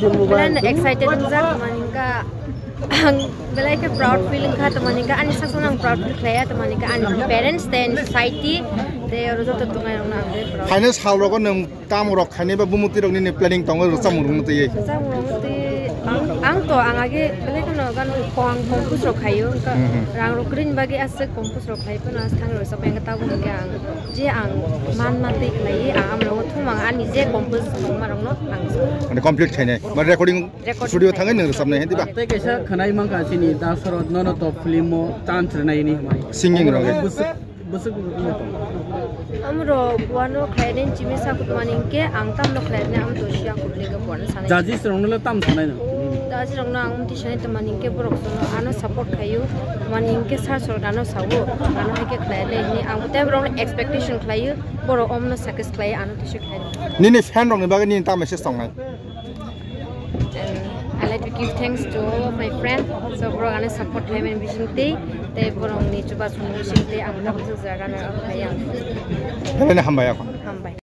Belan excited juga temaningka ang belai ke proud feeling ka temaningka ani sasunang proud feel kaya temaningka ani parents then society they are also tungai rong na proud Finance how rogo nang kam rok khane ba bumuti rok ni planning tong ro samung rong te ang to ang age belai kono gan pong kompus rok khayo ka rang ro green bagi ase kompus rok khai pun as thang ro sa peng ta bu ke ang je ang man mati klai am ro thumang ani je kompus ma rong no ang ane complete khane ba recording studio thangai nang samne he diba te kaisa khanai mang ka sini da sorot no top film mo chance nai ni mai singing rok busuk amro wano khaiden chimi sa kutmaning ke ang tam no khaidne am dosia kutle ke pon sanai jaji strong le tam sanai no daji rong na ang ti sanai tamaning ke borok sono ano support khayu maning ke sar sor dano sawo ano ke khaile ni ang te rong expectation khayu borok om no success khlai ano ti shik khaide ni ni fan rok ni ba ni ta message song nai I like to give thanks to all of my friends. So, bro, I support them in vision day. They bro, need to pass from vision day. I'm not going to say I'm going to Helena hambaya ko hambay.